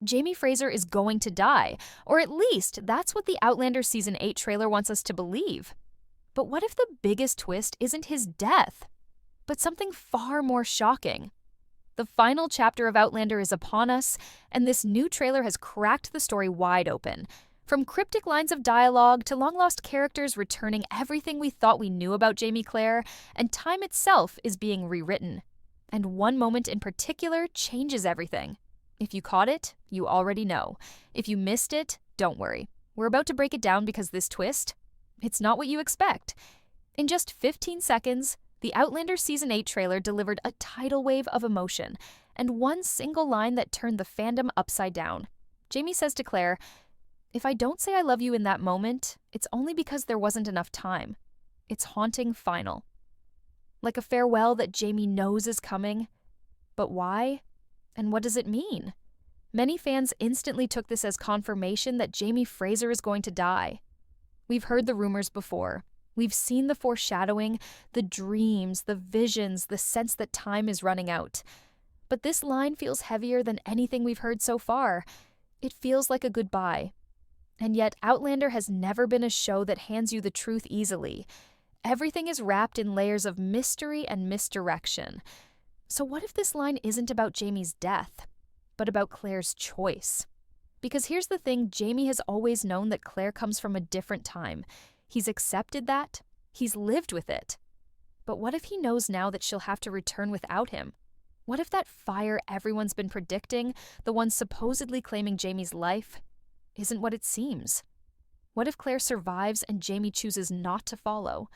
Jamie Fraser is going to die, or at least that's what the Outlander Season 8 trailer wants us to believe. But what if the biggest twist isn't his death, but something far more shocking? The final chapter of Outlander is upon us, and this new trailer has cracked the story wide open. From cryptic lines of dialogue to long-lost characters returning everything we thought we knew about Jamie Clare, and time itself is being rewritten. And one moment in particular changes everything. If you caught it, you already know. If you missed it, don't worry. We're about to break it down because this twist, it's not what you expect. In just 15 seconds, the Outlander Season 8 trailer delivered a tidal wave of emotion, and one single line that turned the fandom upside down. Jamie says to Claire, "If I don't say I love you in that moment, it's only because there wasn't enough time. It's haunting final." Like a farewell that Jamie knows is coming. But why? And what does it mean? Many fans instantly took this as confirmation that Jamie Fraser is going to die. We've heard the rumors before. We've seen the foreshadowing, the dreams, the visions, the sense that time is running out. But this line feels heavier than anything we've heard so far. It feels like a goodbye. And yet, Outlander has never been a show that hands you the truth easily. Everything is wrapped in layers of mystery and misdirection. So what if this line isn't about Jamie's death, but about Claire's choice? Because here's the thing, Jamie has always known that Claire comes from a different time. He's accepted that. He's lived with it. But what if he knows now that she'll have to return without him? What if that fire everyone's been predicting, the one supposedly claiming Jamie's life, isn't what it seems? What if Claire survives and Jamie chooses not to follow?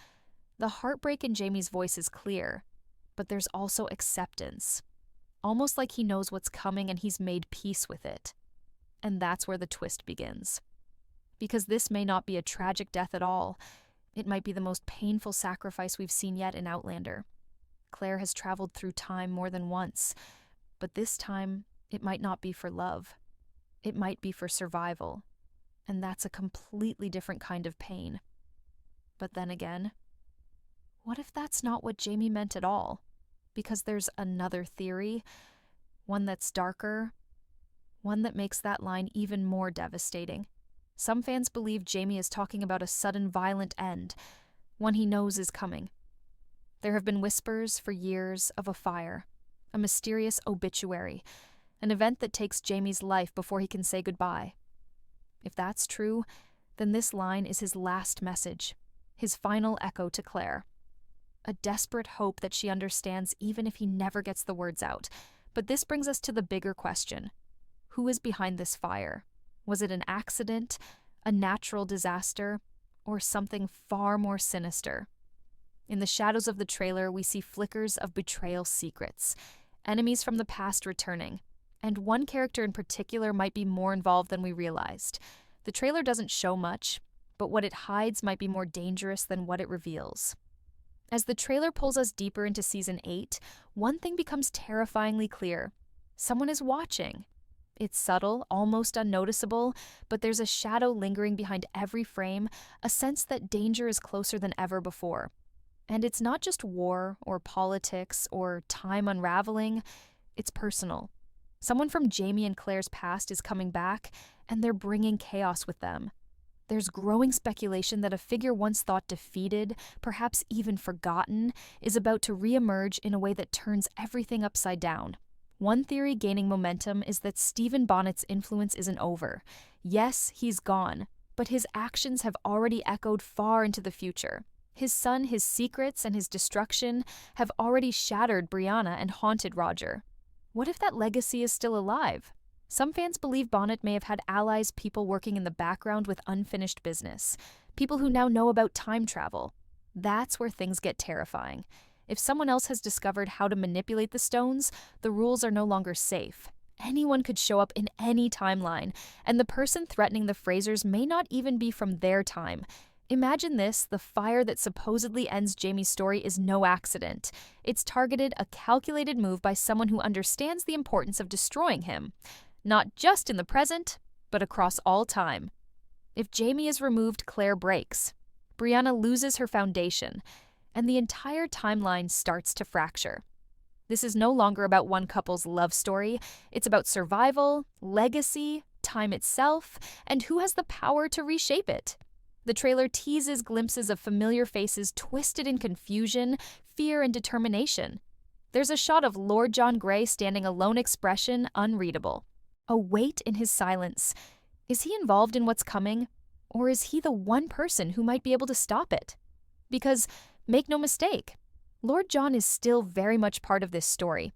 The heartbreak in Jamie's voice is clear, but there's also acceptance. Almost like he knows what's coming and he's made peace with it. And that's where the twist begins. Because this may not be a tragic death at all. It might be the most painful sacrifice we've seen yet in Outlander. Claire has traveled through time more than once, but this time it might not be for love. It might be for survival. And that's a completely different kind of pain. But then again, what if that's not what Jamie meant at all? Because there's another theory, one that's darker, one that makes that line even more devastating. Some fans believe Jamie is talking about a sudden violent end, one he knows is coming. There have been whispers for years of a fire, a mysterious obituary, an event that takes Jamie's life before he can say goodbye. If that's true, then this line is his last message, his final echo to Claire. A desperate hope that she understands even if he never gets the words out. But this brings us to the bigger question. Who is behind this fire? Was it an accident, a natural disaster, or something far more sinister? In the shadows of the trailer, we see flickers of betrayal secrets, enemies from the past returning, and one character in particular might be more involved than we realized. The trailer doesn't show much, but what it hides might be more dangerous than what it reveals. As the trailer pulls us deeper into Season 8, one thing becomes terrifyingly clear. Someone is watching. It's subtle, almost unnoticeable, but there's a shadow lingering behind every frame, a sense that danger is closer than ever before. And it's not just war or politics or time unraveling, it's personal. Someone from Jamie and Claire's past is coming back, and they're bringing chaos with them. There's growing speculation that a figure once thought defeated, perhaps even forgotten, is about to reemerge in a way that turns everything upside down. One theory gaining momentum is that Stephen Bonnet's influence isn't over. Yes, he's gone, but his actions have already echoed far into the future. His son, his secrets, and his destruction have already shattered Brianna and haunted Roger. What if that legacy is still alive? Some fans believe Bonnet may have had allies, people working in the background with unfinished business, people who now know about time travel. That's where things get terrifying. If someone else has discovered how to manipulate the stones, the rules are no longer safe. Anyone could show up in any timeline, and the person threatening the Frasers may not even be from their time. Imagine this, the fire that supposedly ends Jamie's story is no accident. It's targeted, a calculated move by someone who understands the importance of destroying him. Not just in the present, but across all time. If Jamie is removed, Claire breaks. Brianna loses her foundation, and the entire timeline starts to fracture. This is no longer about one couple's love story. It's about survival, legacy, time itself, and who has the power to reshape it. The trailer teases glimpses of familiar faces twisted in confusion, fear, and determination. There's a shot of Lord John Grey standing alone, expression unreadable. A weight in his silence. Is he involved in what's coming? Or is he the one person who might be able to stop it? Because, make no mistake, Lord John is still very much part of this story.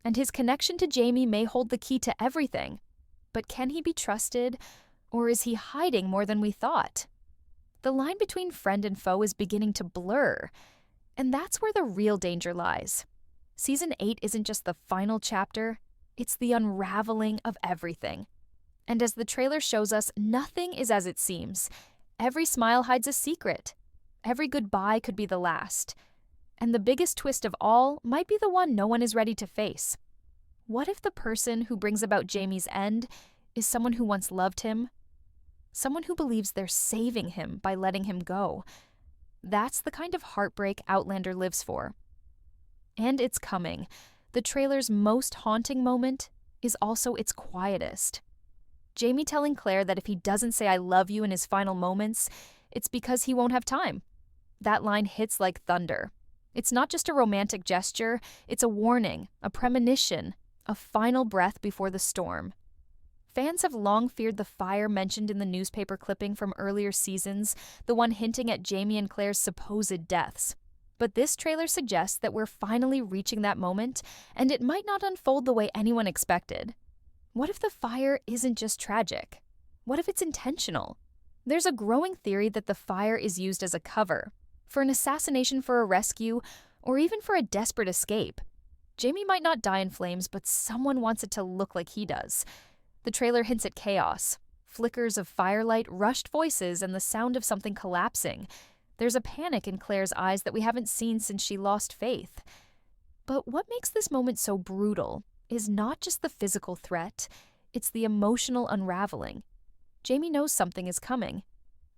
And his connection to Jamie may hold the key to everything. But can he be trusted, or is he hiding more than we thought? The line between friend and foe is beginning to blur, and that's where the real danger lies. Season 8 isn't just the final chapter, it's the unraveling of everything. And as the trailer shows us, nothing is as it seems. Every smile hides a secret. Every goodbye could be the last. And the biggest twist of all might be the one no one is ready to face. What if the person who brings about Jamie's end is someone who once loved him? Someone who believes they're saving him by letting him go. That's the kind of heartbreak Outlander lives for. And it's coming. The trailer's most haunting moment is also its quietest. Jamie telling Claire that if he doesn't say I love you in his final moments, it's because he won't have time. That line hits like thunder. It's not just a romantic gesture, it's a warning, a premonition, a final breath before the storm. Fans have long feared the fire mentioned in the newspaper clipping from earlier seasons, the one hinting at Jamie and Claire's supposed deaths. But this trailer suggests that we're finally reaching that moment, and it might not unfold the way anyone expected. What if the fire isn't just tragic? What if it's intentional? There's a growing theory that the fire is used as a cover, for an assassination, for a rescue, or even for a desperate escape. Jamie might not die in flames, but someone wants it to look like he does. The trailer hints at chaos. Flickers of firelight, rushed voices, and the sound of something collapsing. There's a panic in Claire's eyes that we haven't seen since she lost faith. But what makes this moment so brutal is not just the physical threat, it's the emotional unraveling. Jamie knows something is coming,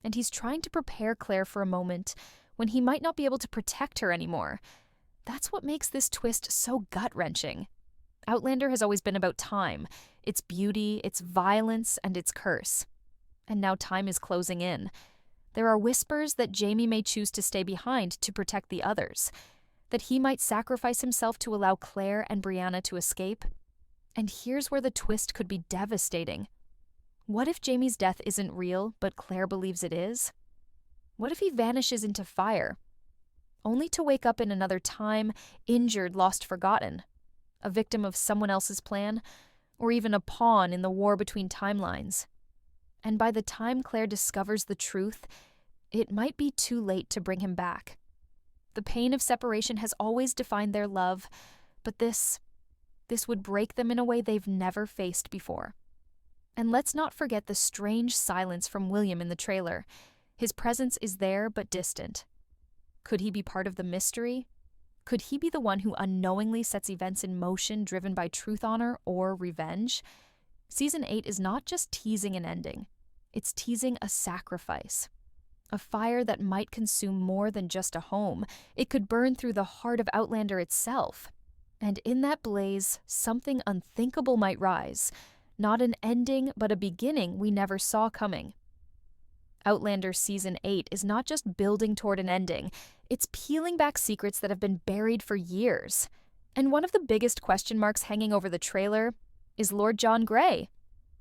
and he's trying to prepare Claire for a moment when he might not be able to protect her anymore. That's what makes this twist so gut-wrenching. Outlander has always been about time, its beauty, its violence, and its curse. And now time is closing in. There are whispers that Jamie may choose to stay behind to protect the others, that he might sacrifice himself to allow Claire and Brianna to escape. And here's where the twist could be devastating. What if Jamie's death isn't real, but Claire believes it is? What if he vanishes into fire, only to wake up in another time, injured, lost, forgotten, a victim of someone else's plan, or even a pawn in the war between timelines? And by the time Claire discovers the truth, it might be too late to bring him back. The pain of separation has always defined their love, but this would break them in a way they've never faced before. And let's not forget the strange silence from William in the trailer. His presence is there, but distant. Could he be part of the mystery? Could he be the one who unknowingly sets events in motion driven by truth, honor, or revenge? Season 8 is not just teasing an ending. It's teasing a sacrifice. A fire that might consume more than just a home. It could burn through the heart of Outlander itself. And in that blaze, something unthinkable might rise. Not an ending, but a beginning we never saw coming. Outlander Season 8 is not just building toward an ending, it's peeling back secrets that have been buried for years. And one of the biggest question marks hanging over the trailer is Lord John Grey.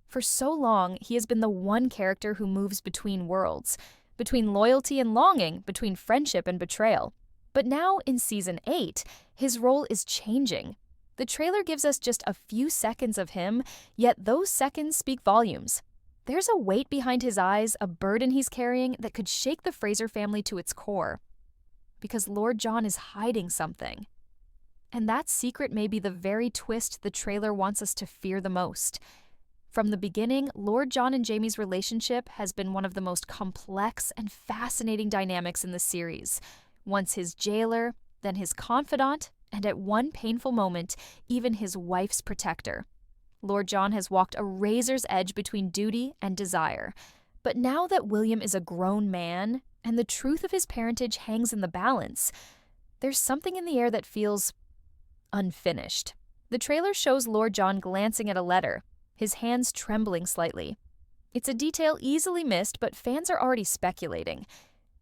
For so long, he has been the one character who moves between worlds, between loyalty and longing, between friendship and betrayal. But now, in Season 8, his role is changing. The trailer gives us just a few seconds of him, yet those seconds speak volumes. There's a weight behind his eyes, a burden he's carrying that could shake the Fraser family to its core. Because Lord John is hiding something. And that secret may be the very twist the trailer wants us to fear the most. From the beginning, Lord John and Jamie's relationship has been one of the most complex and fascinating dynamics in the series. Once his jailer, then his confidant, and at one painful moment, even his wife's protector. Lord John has walked a razor's edge between duty and desire. But now that William is a grown man, and the truth of his parentage hangs in the balance, there's something in the air that feels unfinished. The trailer shows Lord John glancing at a letter, his hands trembling slightly. It's a detail easily missed, but fans are already speculating.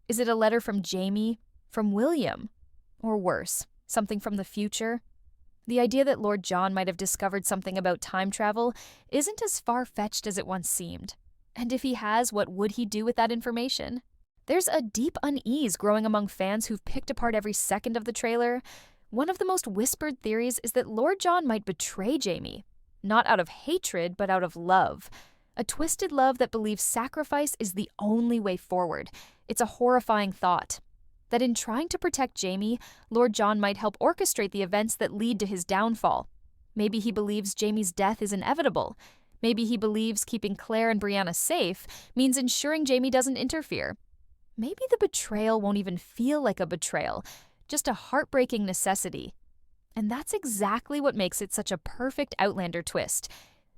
Is it a letter from Jaime? From William? Or worse, something from the future? The idea that Lord John might have discovered something about time travel isn't as far-fetched as it once seemed. And if he has, what would he do with that information? There's a deep unease growing among fans who've picked apart every second of the trailer. One of the most whispered theories is that Lord John might betray Jaime, not out of hatred, but out of love. A twisted love that believes sacrifice is the only way forward. It's a horrifying thought. That in trying to protect Jaime, Lord John might help orchestrate the events that lead to his downfall. Maybe he believes Jaime's death is inevitable. Maybe he believes keeping Claire and Brianna safe means ensuring Jaime doesn't interfere. Maybe the betrayal won't even feel like a betrayal, just a heartbreaking necessity. And that's exactly what makes it such a perfect Outlander twist.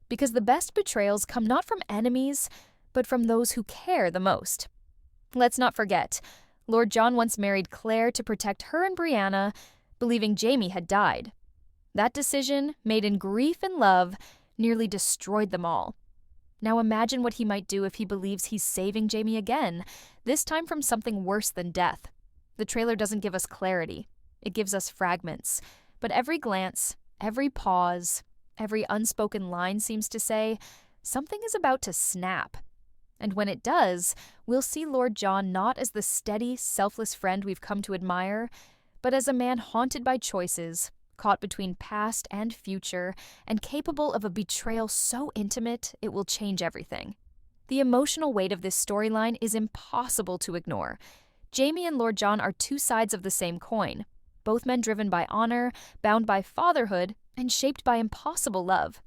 Because the best betrayals come not from enemies, but from those who care the most. Let's not forget, Lord John once married Claire to protect her and Brianna, believing Jaime had died. That decision, made in grief and love, nearly destroyed them all. Now imagine what he might do if he believes he's saving Jaime again, this time from something worse than death. The trailer doesn't give us clarity. It gives us fragments. But every glance, every pause, every unspoken line seems to say, something is about to snap. And when it does, we'll see Lord John not as the steady, selfless friend we've come to admire, but as a man haunted by choices, caught between past and future, and capable of a betrayal so intimate it will change everything. The emotional weight of this storyline is impossible to ignore. Jaime and Lord John are two sides of the same coin, both men driven by honor, bound by fatherhood, and shaped by impossible love.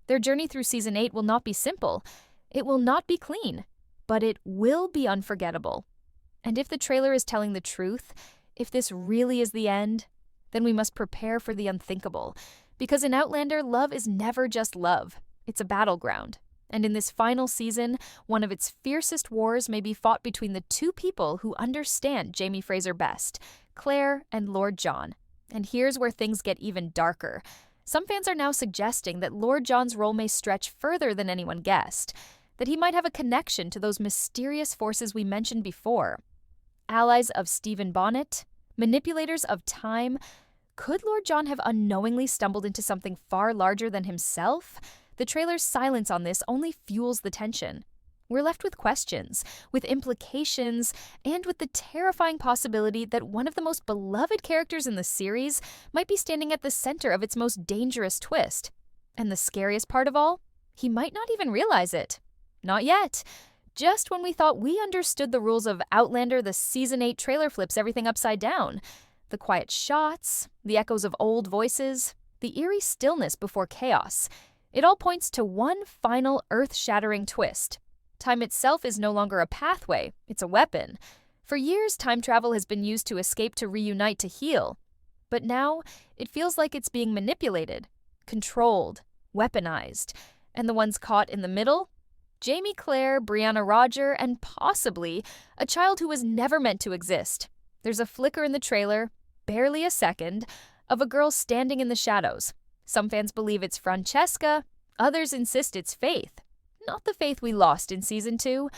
Their journey through Season 8 will not be simple. It will not be clean, but it will be unforgettable. And if the trailer is telling the truth, if this really is the end, then we must prepare for the unthinkable. Because in Outlander, love is never just love. It's a battleground. And in this final season, one of its fiercest wars may be fought between the two people who understand Jaime Fraser best, Claire and Lord John. And here's where things get even darker. Some fans are now suggesting that Lord John's role may stretch further than anyone guessed, that he might have a connection to those mysterious forces we mentioned before. Allies of Stephen Bonnet, manipulators of time. Could Lord John have unknowingly stumbled into something far larger than himself? The trailer's silence on this only fuels the tension. We're left with questions, with implications, and with the terrifying possibility that one of the most beloved characters in the series might be standing at the center of its most dangerous twist. And the scariest part of all? He might not even realize it. Not yet. Just when we thought we understood the rules of Outlander, the Season 8 trailer flips everything upside down. The quiet shots, the echoes of old voices, the eerie stillness before chaos. It all points to one final earth-shattering twist. Time itself is no longer a pathway, it's a weapon. For years, time travel has been used to escape, to reunite, to heal. But now, it feels like it's being manipulated, controlled, weaponized. And the ones caught in the middle? Jaime, Claire, Brianna, Roger, and possibly a child who was never meant to exist. There's a flicker in the trailer, barely a second, of a girl standing in the shadows. Some fans believe it's Francesca, others insist it's Faith. Not the Faith we lost in Season 2,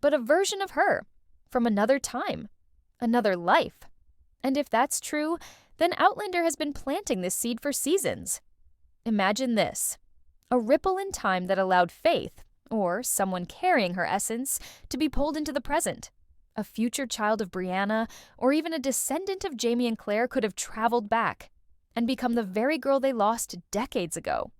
but a version of her, from another time, another life. And if that's true, then Outlander has been planting this seed for seasons. Imagine this: a ripple in time that allowed Faith, or someone carrying her essence, to be pulled into the present. A future child of Brianna, or even a descendant of Jaime and Claire, could have traveled back and become the very girl they lost decades ago.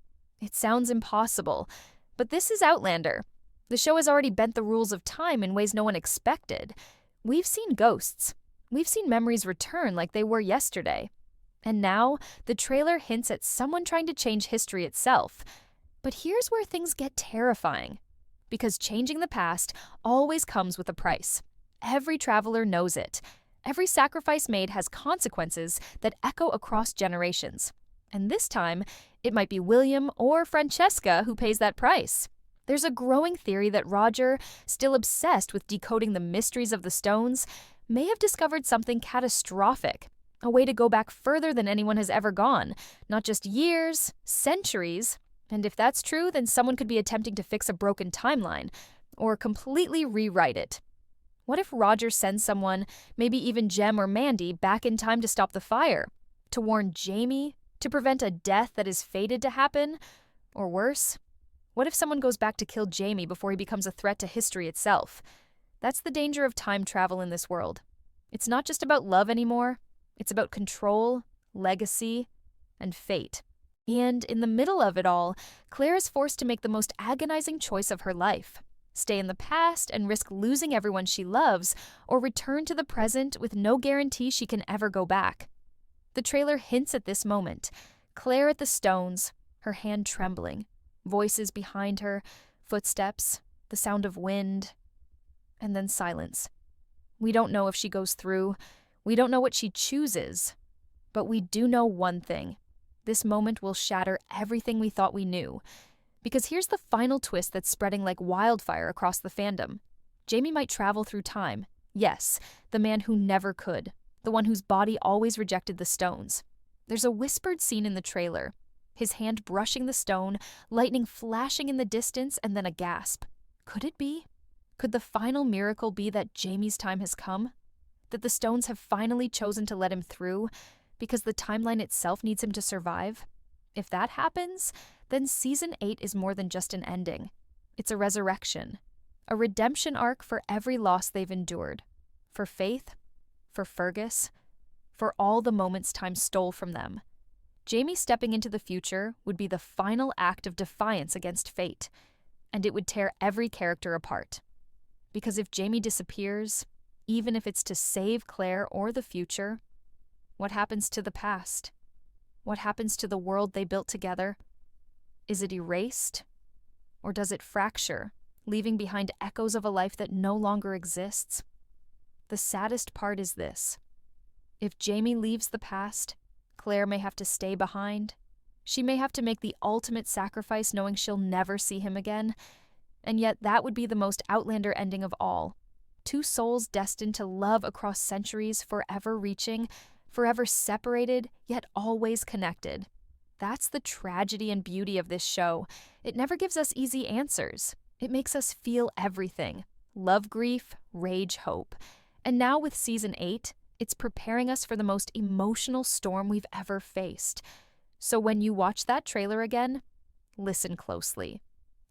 It sounds impossible, but this is Outlander. The show has already bent the rules of time in ways no one expected. We've seen ghosts. We've seen memories return like they were yesterday. And now, the trailer hints at someone trying to change history itself. But here's where things get terrifying. Because changing the past always comes with a price. Every traveler knows it. Every sacrifice made has consequences that echo across generations. And this time, it might be William or Francesca who pays that price. There's a growing theory that Roger, still obsessed with decoding the mysteries of the stones, may have discovered something catastrophic. A way to go back further than anyone has ever gone. Not just years, centuries. And if that's true, then someone could be attempting to fix a broken timeline, or completely rewrite it. What if Roger sends someone, maybe even Jem or Mandy, back in time to stop the fire? To warn Jamie? To prevent a death that is fated to happen? Or worse? What if someone goes back to kill Jamie before he becomes a threat to history itself? That's the danger of time travel in this world. It's not just about love anymore. It's about control, legacy, and fate. And in the middle of it all, Claire is forced to make the most agonizing choice of her life. Stay in the past and risk losing everyone she loves, or return to the present with no guarantee she can ever go back. The trailer hints at this moment. Claire at the stones, her hand trembling, voices behind her, footsteps, the sound of wind, and then silence. We don't know if she goes through. We don't know what she chooses. But we do know one thing. This moment will shatter everything we thought we knew. Because here's the final twist that's spreading like wildfire across the fandom. Jamie might travel through time. Yes, the man who never could. The one whose body always rejected the stones. There's a whispered scene in the trailer. His hand brushing the stone, lightning flashing in the distance, and then a gasp. Could it be? Could the final miracle be that Jamie's time has come? That the stones have finally chosen to let him through because the timeline itself needs him to survive? If that happens, then Season 8 is more than just an ending. It's a resurrection. A redemption arc for every loss they've endured. For Faith, for Fergus, for all the moments time stole from them. Jamie stepping into the future would be the final act of defiance against fate, and it would tear every character apart. Because if Jamie disappears, even if it's to save Claire or the future, what happens to the past? What happens to the world they built together? Is it erased? Or does it fracture, leaving behind echoes of a life that no longer exists? The saddest part is this. If Jamie leaves the past, Claire may have to stay behind. She may have to make the ultimate sacrifice knowing she'll never see him again. And yet that would be the most Outlander ending of all. Two souls destined to love across centuries, forever reaching, forever separated, yet always connected. That's the tragedy and beauty of this show. It never gives us easy answers. It makes us feel everything. Love, grief, rage, hope. And now with Season 8, it's preparing us for the most emotional storm we've ever faced. So when you watch that trailer again, listen closely.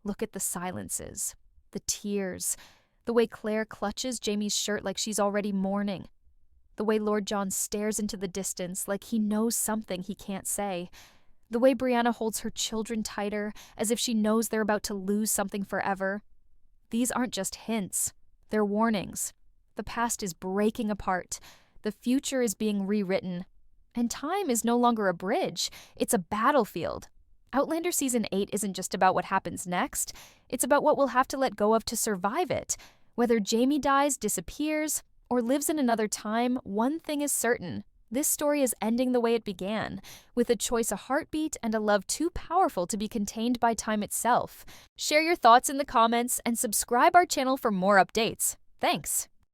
Look at the silences, the tears, the way Claire clutches Jamie's shirt like she's already mourning, the way Lord John stares into the distance like he knows something he can't say, the way Brianna holds her children tighter as if she knows they're about to lose something forever. These aren't just hints, they're warnings. The past is breaking apart, the future is being rewritten, and time is no longer a bridge, it's a battlefield. Outlander Season 8 isn't just about what happens next, it's about what we'll have to let go of to survive it. Whether Jamie dies, disappears, or lives in another time, one thing is certain. This story is ending the way it began, with a choice, a heartbeat, and a love too powerful to be contained by time itself. Share your thoughts in the comments and subscribe our channel for more updates. Thanks!